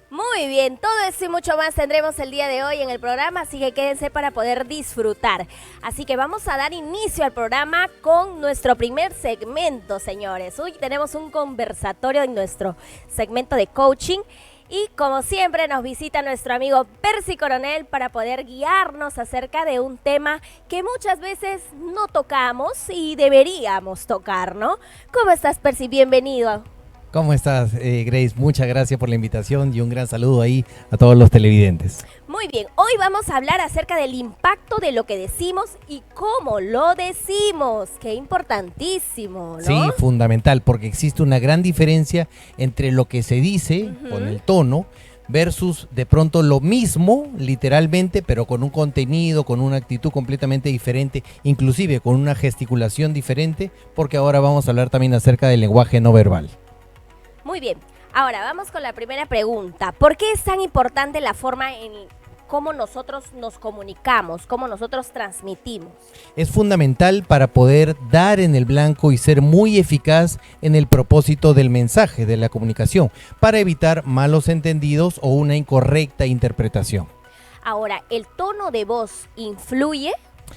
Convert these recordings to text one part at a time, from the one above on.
Muy bien, todo eso y mucho más tendremos el día de hoy en el programa, así que quédense para poder disfrutar. Así que vamos a dar inicio al programa con nuestro primer segmento, señores. Hoy tenemos un conversatorio en nuestro segmento de coaching y como siempre nos visita nuestro amigo Percy Coronel para poder guiarnos acerca de un tema que muchas veces no tocamos y deberíamos tocar, ¿no? ¿Cómo estás, Percy? Bienvenido. ¿Cómo estás, Grace? Muchas gracias por la invitación y un gran saludo ahí a todos los televidentes. Muy bien, hoy vamos a hablar acerca del impacto de lo que decimos y cómo lo decimos. Qué importantísimo, ¿no? Sí, fundamental, porque existe una gran diferencia entre lo que se dice con el tono versus de pronto lo mismo, literalmente, pero con un contenido, con una actitud completamente diferente, inclusive con una gesticulación diferente, porque ahora vamos a hablar también acerca del lenguaje no verbal. Muy bien, ahora vamos con la primera pregunta. ¿Por qué es tan importante la forma en cómo nosotros nos comunicamos, cómo nosotros transmitimos? Es fundamental para poder dar en el blanco y ser muy eficaz en el propósito del mensaje, de la comunicación, para evitar malos entendidos o una incorrecta interpretación. Ahora, ¿el tono de voz influye?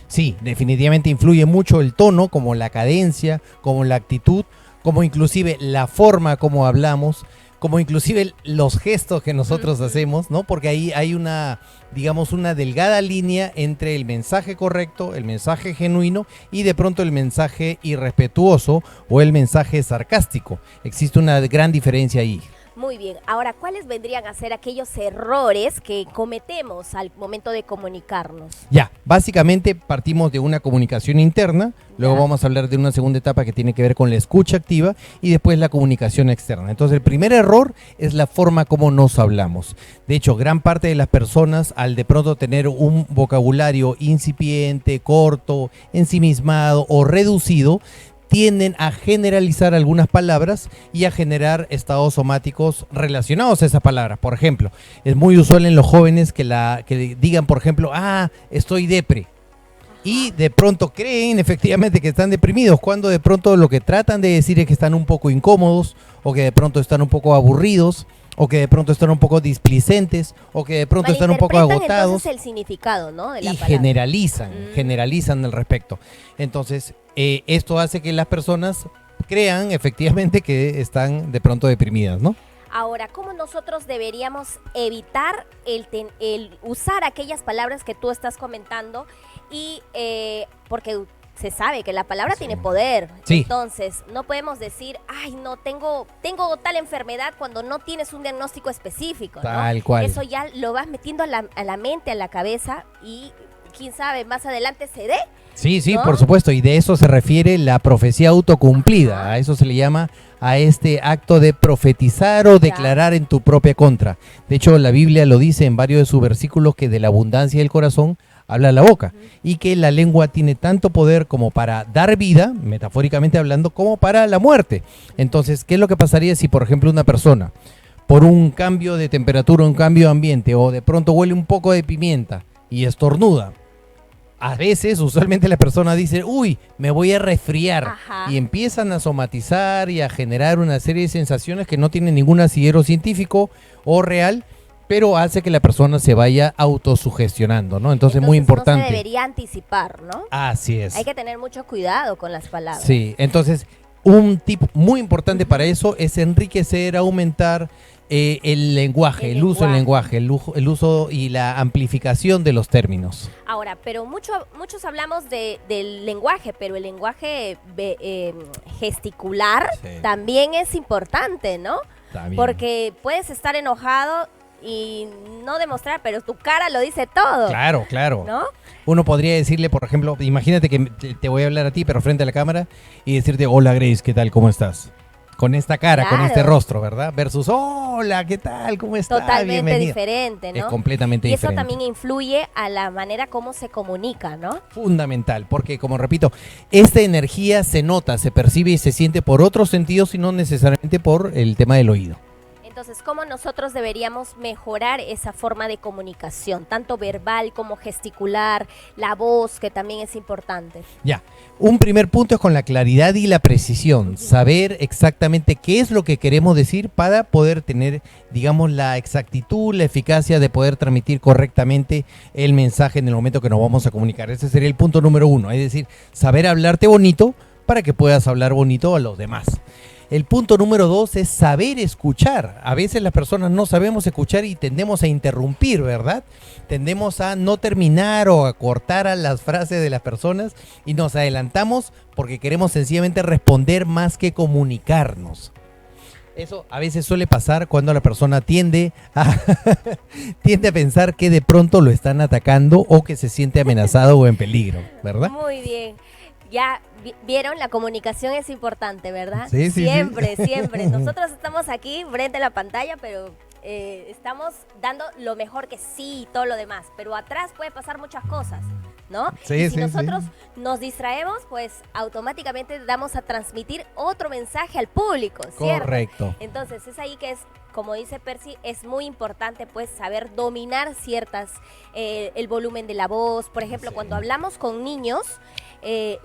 Sí, definitivamente influye mucho el tono, como la cadencia, como la actitud, como inclusive la forma como hablamos, como inclusive los gestos que nosotros hacemos, ¿no? Porque ahí hay una, digamos, una delgada línea entre el mensaje correcto, el mensaje genuino y de pronto el mensaje irrespetuoso o el mensaje sarcástico. Existe una gran diferencia ahí. Muy bien, ahora, ¿cuáles vendrían a ser aquellos errores que cometemos al momento de comunicarnos? Ya, básicamente partimos de una comunicación interna, luego vamos a hablar de una segunda etapa que tiene que ver con la escucha activa y después la comunicación externa. Entonces el primer error es la forma como nos hablamos. De hecho, gran parte de las personas al de pronto tener un vocabulario incipiente, corto, ensimismado o reducido, tienden a generalizar algunas palabras y a generar estados somáticos relacionados a esas palabras. Por ejemplo, es muy usual en los jóvenes que digan, por ejemplo, estoy depre. Y de pronto creen efectivamente que están deprimidos, cuando de pronto lo que tratan de decir es que están un poco incómodos, o que de pronto están un poco aburridos, o que de pronto están un poco displicentes, o que de pronto están un poco agotados. Entonces el significado, ¿no? De la palabra. Generalizan al respecto. Entonces, esto hace que las personas crean efectivamente que están de pronto deprimidas, ¿no? Ahora, ¿cómo nosotros deberíamos evitar el usar aquellas palabras que tú estás comentando? Y porque se sabe que la palabra tiene poder. Sí. Entonces, no podemos decir, no, tengo tal enfermedad cuando no tienes un diagnóstico específico, ¿no? Tal cual. Eso ya lo vas metiendo a la mente, a la cabeza y quién sabe, más adelante se dé. Sí, ¿no? por supuesto, y de eso se refiere la profecía autocumplida. A eso se le llama a este acto de profetizar o declarar en tu propia contra. De hecho, la Biblia lo dice en varios de sus versículos que de la abundancia del corazón habla la boca, y que la lengua tiene tanto poder como para dar vida, metafóricamente hablando, como para la muerte. Entonces, ¿qué es lo que pasaría si, por ejemplo, una persona, por un cambio de temperatura, un cambio de ambiente, o de pronto huele un poco de pimienta y estornuda? A veces, usualmente la persona dice, uy, me voy a resfriar. Y empiezan a somatizar y a generar una serie de sensaciones que no tienen ningún asidero científico o real, pero hace que la persona se vaya autosugestionando, ¿no? Entonces muy importante. No se debería anticipar, ¿no? Así es. Hay que tener mucho cuidado con las palabras. Sí, entonces un tip muy importante para eso es enriquecer, aumentar el lenguaje, el uso del lenguaje, el uso y la amplificación de los términos. Ahora, pero muchos hablamos del lenguaje, pero el lenguaje gesticular también es importante, ¿no? También. Porque puedes estar enojado y no demostrar, pero tu cara lo dice todo. Claro, claro. ¿No? Uno podría decirle, por ejemplo, imagínate que te voy a hablar a ti, pero frente a la cámara, y decirte, hola Grace, ¿qué tal? ¿Cómo estás? Con esta cara, con este rostro, ¿verdad? Versus, hola, ¿qué tal? ¿Cómo estás? Totalmente Bienvenida. diferente, ¿no? Es completamente diferente. Y eso también influye a la manera como se comunica, ¿no? Fundamental, porque como repito, esta energía se nota, se percibe y se siente por otros sentidos y no necesariamente por el tema del oído. Entonces, ¿cómo nosotros deberíamos mejorar esa forma de comunicación, tanto verbal como gesticular, la voz, que también es importante? Ya, un primer punto es con la claridad y la precisión, saber exactamente qué es lo que queremos decir para poder tener, digamos, la exactitud, la eficacia de poder transmitir correctamente el mensaje en el momento que nos vamos a comunicar. Ese sería el punto número uno, es decir, saber hablarte bonito para que puedas hablar bonito a los demás. El punto número dos es saber escuchar. A veces las personas no sabemos escuchar y tendemos a interrumpir, ¿verdad? Tendemos a no terminar o a cortar a las frases de las personas y nos adelantamos porque queremos sencillamente responder más que comunicarnos. Eso a veces suele pasar cuando la persona tiende a pensar que de pronto lo están atacando o que se siente amenazado o en peligro, ¿verdad? Muy bien. Ya vieron, la comunicación es importante, ¿verdad? Sí, sí, siempre, sí. Siempre. Nosotros estamos aquí frente a la pantalla, pero estamos dando lo mejor que sí y todo lo demás. Pero atrás puede pasar muchas cosas, ¿no? Sí, y si sí, nosotros sí. nos distraemos, pues automáticamente damos a transmitir otro mensaje al público, ¿cierto? Correcto. Entonces es ahí que es, como dice Percy, es muy importante pues saber dominar ciertas, el volumen de la voz. Por ejemplo, Sí. cuando hablamos con niños,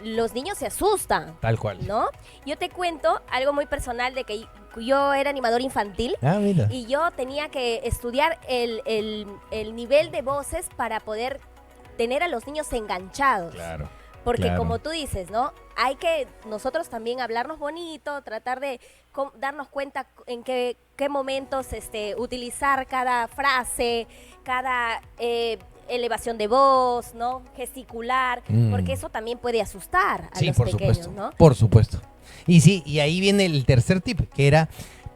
los niños se asustan, Tal cual. ¿no? Yo te cuento algo muy personal de que yo era animador infantil Ah, mira. y yo tenía que estudiar el nivel de voces para poder tener a los niños enganchados. Claro. Porque claro. como tú dices, ¿no? Hay que nosotros también hablarnos bonito, tratar de darnos cuenta en qué momentos utilizar cada frase, cada elevación de voz, ¿no? Gesticular, porque eso también puede asustar a los por pequeños, supuesto, ¿no? por supuesto. Y sí, y ahí viene el tercer tip, que era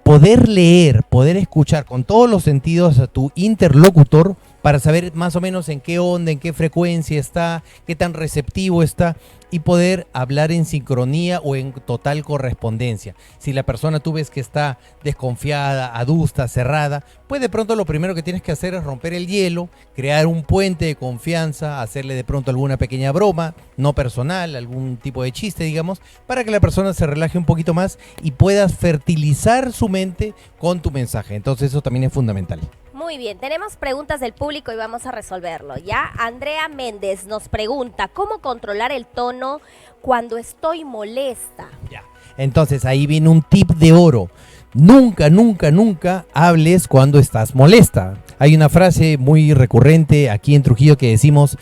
poder leer, poder escuchar con todos los sentidos a tu interlocutor para saber más o menos en qué onda, en qué frecuencia está, qué tan receptivo está y poder hablar en sincronía o en total correspondencia. Si la persona tú ves que está desconfiada, adusta, cerrada, pues de pronto lo primero que tienes que hacer es romper el hielo, crear un puente de confianza, hacerle de pronto alguna pequeña broma, no personal, algún tipo de chiste, digamos, para que la persona se relaje un poquito más y puedas fertilizar su mente con tu mensaje. Entonces eso también es fundamental. Muy bien, tenemos preguntas del público y vamos a resolverlo. Ya Andrea Méndez nos pregunta, ¿cómo controlar el tono cuando estoy molesta? Ya. Entonces ahí viene un tip de oro. Nunca, nunca, nunca hables cuando estás molesta. Hay una frase muy recurrente aquí en Trujillo que decimos,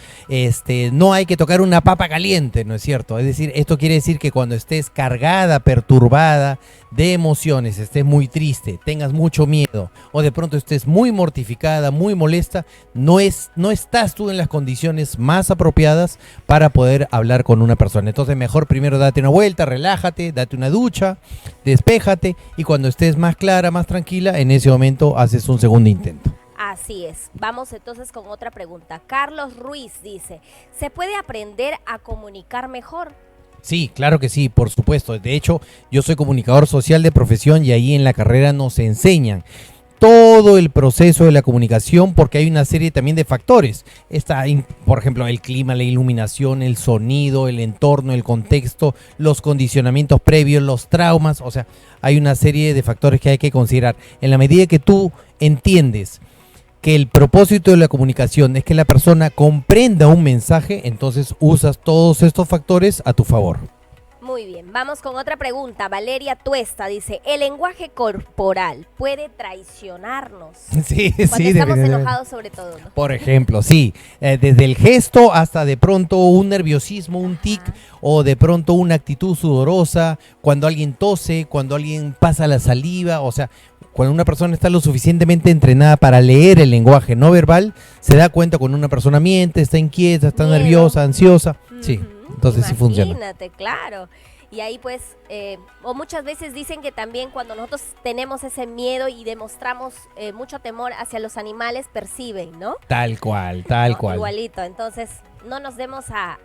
no hay que tocar una papa caliente, ¿no es cierto? Es decir, esto quiere decir que cuando estés cargada, perturbada de emociones, estés muy triste, tengas mucho miedo o de pronto estés muy mortificada, muy molesta, no estás tú en las condiciones más apropiadas para poder hablar con una persona. Entonces mejor primero date una vuelta, relájate, date una ducha, despéjate y cuando estés más clara, más tranquila, en ese momento haces un segundo intento. Así es. Vamos entonces con otra pregunta. Carlos Ruiz dice, ¿se puede aprender a comunicar mejor? Sí, claro que sí, por supuesto. De hecho, yo soy comunicador social de profesión y ahí en la carrera nos enseñan todo el proceso de la comunicación porque hay una serie también de factores. Está, por ejemplo, el clima, la iluminación, el sonido, el entorno, el contexto, los condicionamientos previos, los traumas. O sea, hay una serie de factores que hay que considerar. En la medida que tú entiendes que el propósito de la comunicación es que la persona comprenda un mensaje, entonces usas todos estos factores a tu favor. Muy bien, vamos con otra pregunta. Valeria Tuesta dice, ¿el lenguaje corporal puede traicionarnos? Sí, Cuando sí, estamos definitivamente. enojados sobre todo, ¿no? Por ejemplo, sí, desde el gesto hasta de pronto un nerviosismo, un tic, o de pronto una actitud sudorosa, cuando alguien tose, cuando alguien pasa la saliva, o sea, cuando una persona está lo suficientemente entrenada para leer el lenguaje no verbal, se da cuenta cuando una persona miente, está inquieta, está Miedo. nerviosa, ansiosa. Sí, entonces sí funciona. Imagínate, claro. Y ahí pues, o muchas veces dicen que también cuando nosotros tenemos ese miedo y demostramos mucho temor hacia los animales, perciben, ¿no? Tal cual, tal ¿No? cual. Igualito. Entonces, no nos demos a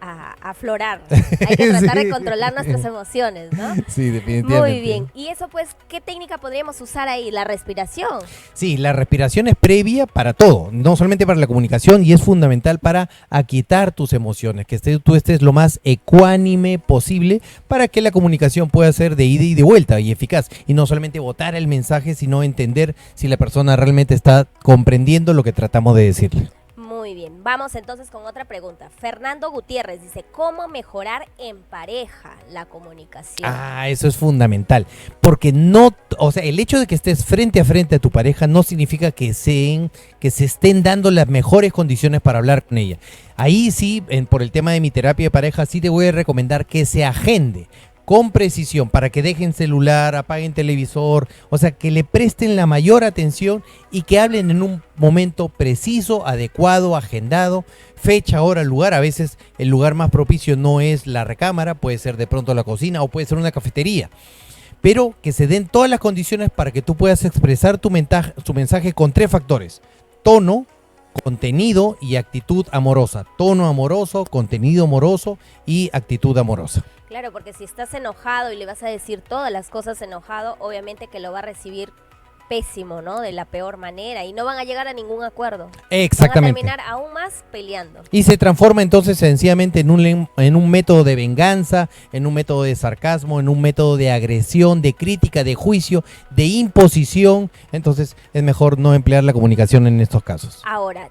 aflorar. Hay que tratar Sí. de controlar nuestras emociones, ¿no? Sí, definitivamente. Muy bien. Y eso pues, ¿qué técnica podríamos usar ahí? La respiración. Sí, la respiración es previa para todo, no solamente para la comunicación, y es fundamental para aquietar tus emociones, que tú estés lo más ecuánime posible para que la comunicación pueda ser de ida y de vuelta y eficaz. Y no solamente botar el mensaje, sino entender si la persona realmente está comprendiendo lo que tratamos de decirle. Muy bien, vamos entonces con otra pregunta. Fernando Gutiérrez dice, ¿cómo mejorar en pareja la comunicación? Ah, eso es fundamental, porque no, o sea, el hecho de que estés frente a frente a tu pareja no significa que se estén dando las mejores condiciones para hablar con ella. Ahí sí, por el tema de mi terapia de pareja, sí te voy a recomendar que se agende con precisión, para que dejen celular, apaguen televisor, o sea, que le presten la mayor atención y que hablen en un momento preciso, adecuado, agendado, fecha, hora, lugar. A veces el lugar más propicio no es la recámara, puede ser de pronto la cocina o puede ser una cafetería. Pero que se den todas las condiciones para que tú puedas expresar tu mensaje con 3 factores: tono, contenido y actitud amorosa. Tono amoroso, contenido amoroso y actitud amorosa. Claro, porque si estás enojado y le vas a decir todas las cosas enojado, obviamente que lo va a recibir pésimo, ¿no? De la peor manera, y no van a llegar a ningún acuerdo. Exactamente. Van a terminar aún más peleando. Y se transforma entonces sencillamente en un método de venganza, en un método de sarcasmo, en un método de agresión, de crítica, de juicio, de imposición. Entonces es mejor no emplear la comunicación en estos casos. Ahora,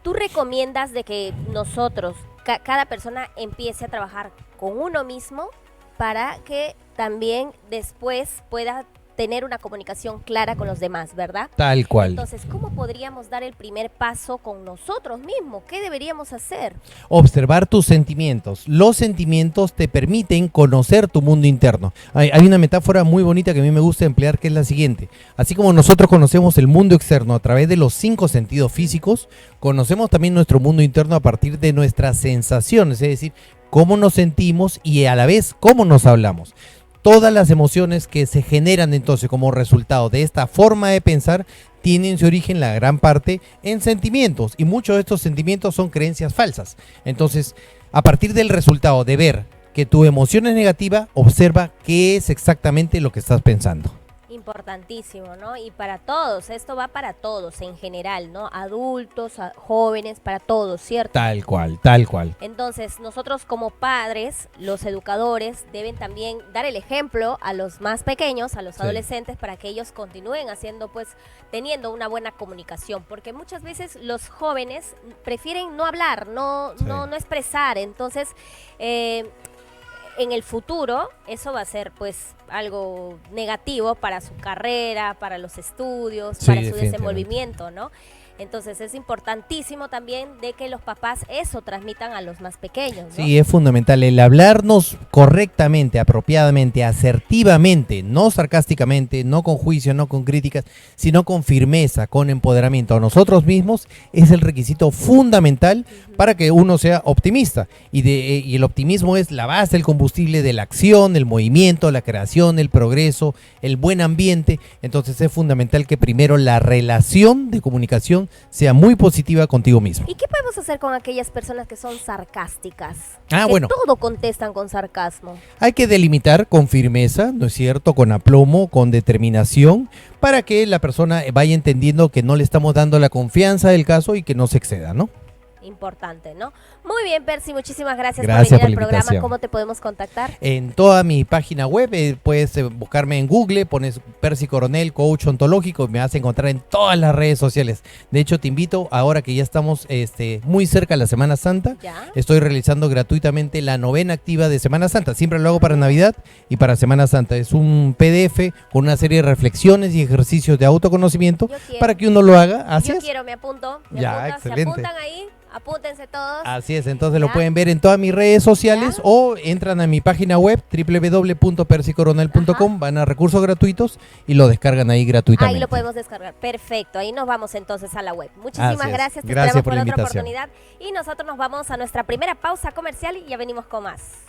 ¿tú recomiendas de que nosotros, cada persona empiece a trabajar con uno mismo para que también después pueda tener una comunicación clara con los demás, ¿verdad? Tal cual. Entonces, ¿cómo podríamos dar el primer paso con nosotros mismos? ¿Qué deberíamos hacer? Observar tus sentimientos. Los sentimientos te permiten conocer tu mundo interno. Hay una metáfora muy bonita que a mí me gusta emplear, que es la siguiente. Así como nosotros conocemos el mundo externo a través de los 5 sentidos físicos, conocemos también nuestro mundo interno a partir de nuestras sensaciones, es decir, cómo nos sentimos y a la vez cómo nos hablamos. Todas las emociones que se generan entonces como resultado de esta forma de pensar tienen su origen, la gran parte, en sentimientos, y muchos de estos sentimientos son creencias falsas. Entonces, a partir del resultado de ver que tu emoción es negativa, observa qué es exactamente lo que estás pensando. Importantísimo, ¿no? Y para todos, esto va para todos en general, ¿no? Adultos, jóvenes, para todos, ¿cierto? Tal cual, tal cual. Entonces, nosotros como padres, los educadores, deben también dar el ejemplo a los más pequeños, a los adolescentes, para que ellos continúen haciendo, pues, teniendo una buena comunicación, porque muchas veces los jóvenes prefieren no hablar, no expresar. Entonces, en el futuro eso va a ser pues algo negativo para su carrera, para los estudios, para su desenvolvimiento, ¿no? Entonces es importantísimo también de que los papás eso transmitan a los más pequeños, ¿no? Sí, es fundamental el hablarnos correctamente, apropiadamente, asertivamente, no sarcásticamente, no con juicio, no con críticas, sino con firmeza, con empoderamiento a nosotros mismos. Es el requisito fundamental para que uno sea optimista, y el optimismo es la base, el combustible de la acción, el movimiento, la creación, el progreso, el buen ambiente. Entonces es fundamental que primero la relación de comunicación sea muy positiva contigo mismo. ¿Y qué podemos hacer con aquellas personas que son sarcásticas? Bueno, todo contestan con sarcasmo. Hay que delimitar con firmeza, ¿no es cierto? Con aplomo, con determinación, para que la persona vaya entendiendo que no le estamos dando la confianza del caso y que no se exceda, ¿no? Importante, ¿no? Muy bien, Percy, muchísimas gracias Gracias por venir por al la programa. invitación. ¿Cómo te podemos contactar? En toda mi página web, puedes buscarme en Google, pones Percy Coronel, coach ontológico, y me vas a encontrar en todas las redes sociales. De hecho, te invito, ahora que ya estamos muy cerca de la Semana Santa, ¿Ya? estoy realizando gratuitamente la novena activa de Semana Santa. Siempre lo hago para Navidad y para Semana Santa. Es un PDF con una serie de reflexiones y ejercicios de autoconocimiento para que uno lo haga. Así es. Me apunto. Ya, excelente. ¿Se apuntan ahí? Apúntense todos. Así es, entonces lo pueden ver en todas mis redes sociales o entran a mi página web www.percycoronel.com, van a recursos gratuitos y lo descargan ahí gratuitamente. Ahí lo podemos descargar. Perfecto, ahí nos vamos entonces a la web. Muchísimas gracias, te Gracias esperamos por por la otra invitación. oportunidad. Y nosotros nos vamos a nuestra primera pausa comercial y ya venimos con más.